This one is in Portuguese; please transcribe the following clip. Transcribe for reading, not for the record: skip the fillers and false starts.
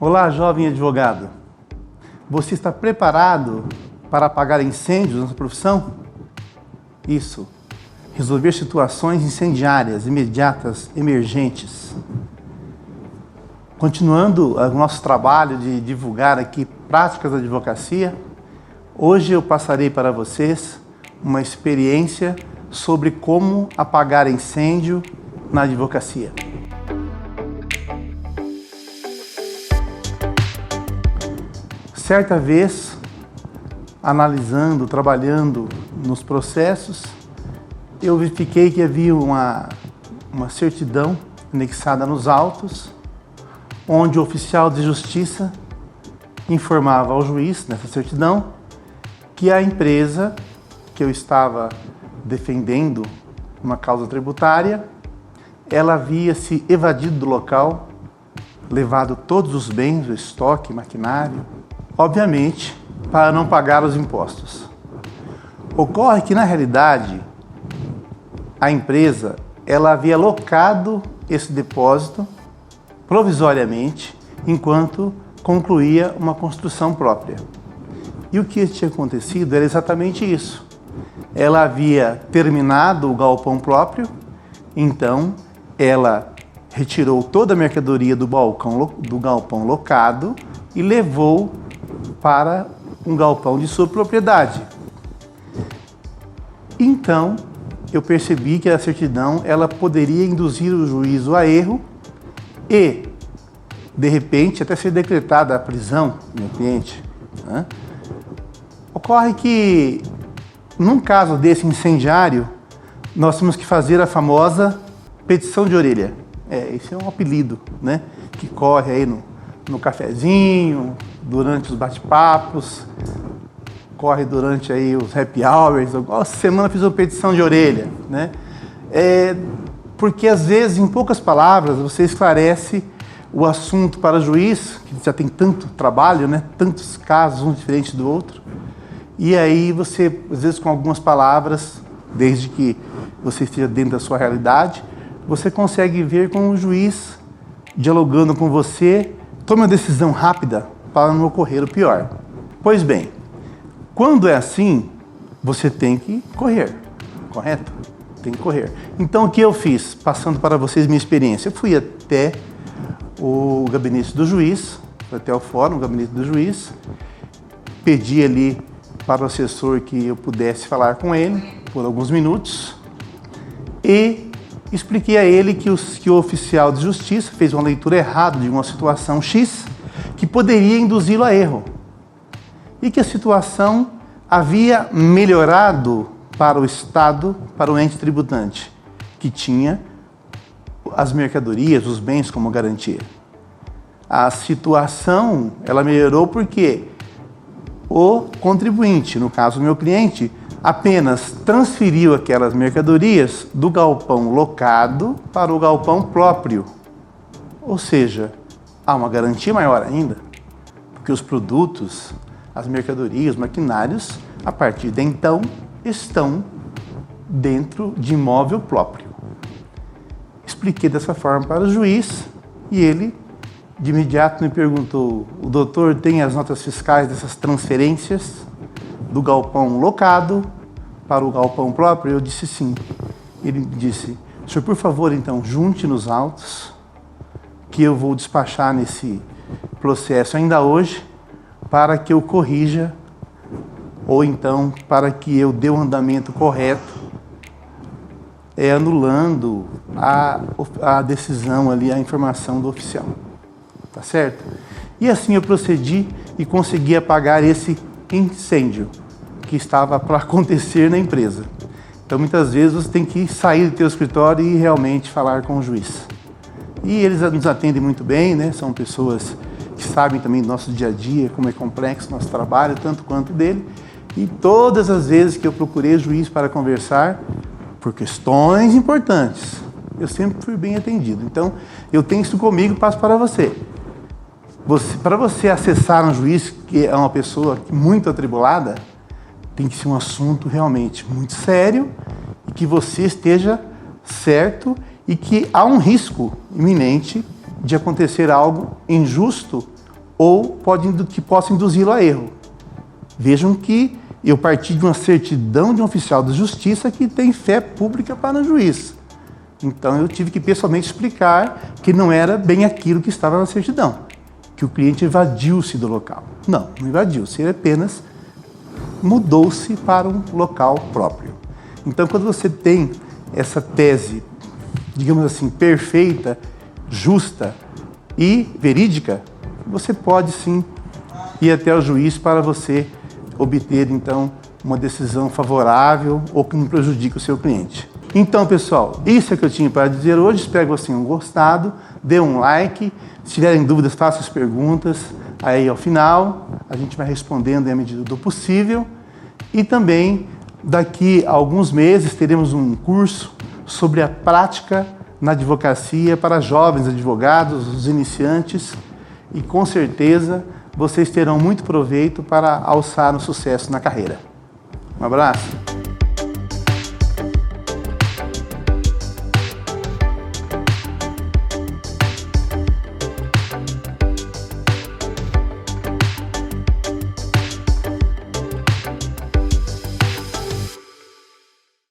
Olá, jovem advogado. Você está preparado para apagar incêndios na sua profissão? Isso. Resolver situações incendiárias, imediatas, emergentes. Continuando o nosso trabalho de divulgar aqui práticas da advocacia, hoje eu passarei para vocês uma experiência sobre como apagar incêndio na advocacia. Certa vez, analisando, trabalhando nos processos, eu verifiquei que havia uma certidão anexada nos autos, onde o oficial de justiça informava ao juiz, nessa certidão, que a empresa que eu estava defendendo uma causa tributária, ela havia se evadido do local, levado todos os bens, o estoque, maquinário, obviamente, para não pagar os impostos. Ocorre que, na realidade, a empresa ela havia locado esse depósito provisoriamente enquanto concluía uma construção própria. E o que tinha acontecido era exatamente isso. Ela havia terminado o galpão próprio, então ela retirou toda a mercadoria do galpão locado e levou para um galpão de sua propriedade. Então, eu percebi que a certidão ela poderia induzir o juízo a erro e, de repente, até ser decretada a prisão do meu cliente. Né? Ocorre que, num caso desse incendiário, nós temos que fazer a famosa petição de orelha. Esse é um apelido, né? Que corre aí no cafezinho, durante os bate-papos, corre durante aí os happy hours. Essa semana eu fiz uma petição de orelha, né? Porque às vezes, em poucas palavras, você esclarece o assunto para o juiz, que já tem tanto trabalho, né? Tantos casos, um diferente do outro. E aí você, às vezes com algumas palavras, desde que você esteja dentro da sua realidade, você consegue ver com o juiz, dialogando com você, tome uma decisão rápida para não ocorrer o pior. Pois bem, quando é assim, você tem que correr, correto? Tem que correr. Então, o que eu fiz? Passando para vocês minha experiência. Eu fui até o gabinete do juiz, até o fórum, o gabinete do juiz, pedi ali para o assessor que eu pudesse falar com ele por alguns minutos e expliquei a ele que o oficial de justiça fez uma leitura errada de uma situação X que poderia induzi-lo a erro e que a situação havia melhorado para o Estado, para o ente tributante, que tinha as mercadorias, os bens como garantia. A situação, ela melhorou porque o contribuinte, no caso o meu cliente, apenas transferiu aquelas mercadorias do galpão locado para o galpão próprio. Ou seja, há uma garantia maior ainda, porque os produtos, as mercadorias, os maquinários, a partir de então, estão dentro de imóvel próprio. Expliquei dessa forma para o juiz e ele, de imediato, me perguntou: o doutor tem as notas fiscais dessas transferências do galpão locado para o galpão próprio? Eu disse sim. Ele disse: senhor, por favor, então, junte nos autos, que eu vou despachar nesse processo ainda hoje, para que eu corrija, ou então para que eu dê o andamento correto, anulando a decisão ali, a informação do oficial. Tá certo? E assim eu procedi e consegui apagar esse incêndio que estava para acontecer na empresa. Então, muitas vezes, você tem que sair do teu escritório e realmente falar com o juiz. E eles nos atendem muito bem, né? São pessoas que sabem também do nosso dia a dia, como é complexo o nosso trabalho, tanto quanto dele. E todas as vezes que eu procurei o juiz para conversar, por questões importantes, eu sempre fui bem atendido. Então, eu tenho isso comigo e passo para você. Para você acessar um juiz que é uma pessoa muito atribulada, tem que ser um assunto realmente muito sério e que você esteja certo e que há um risco iminente de acontecer algo injusto ou que possa induzi-lo a erro. Vejam que eu parti de uma certidão de um oficial de justiça que tem fé pública para o juiz. Então eu tive que pessoalmente explicar que não era bem aquilo que estava na certidão, que o cliente evadiu-se do local. Não evadiu-se, ele apenas mudou-se para um local próprio. Então quando você tem essa tese, digamos assim, perfeita, justa e verídica, você pode sim ir até o juiz para você obter então uma decisão favorável ou que não prejudique o seu cliente. Então, pessoal, isso é o que eu tinha para dizer hoje. Espero que vocês tenham gostado. Dê um like. Se tiverem dúvidas, façam as perguntas. Aí, ao final, a gente vai respondendo à medida do possível. E também, daqui a alguns meses, teremos um curso sobre a prática na advocacia para jovens advogados, os iniciantes. E, com certeza, vocês terão muito proveito para alçar um sucesso na carreira. Um abraço.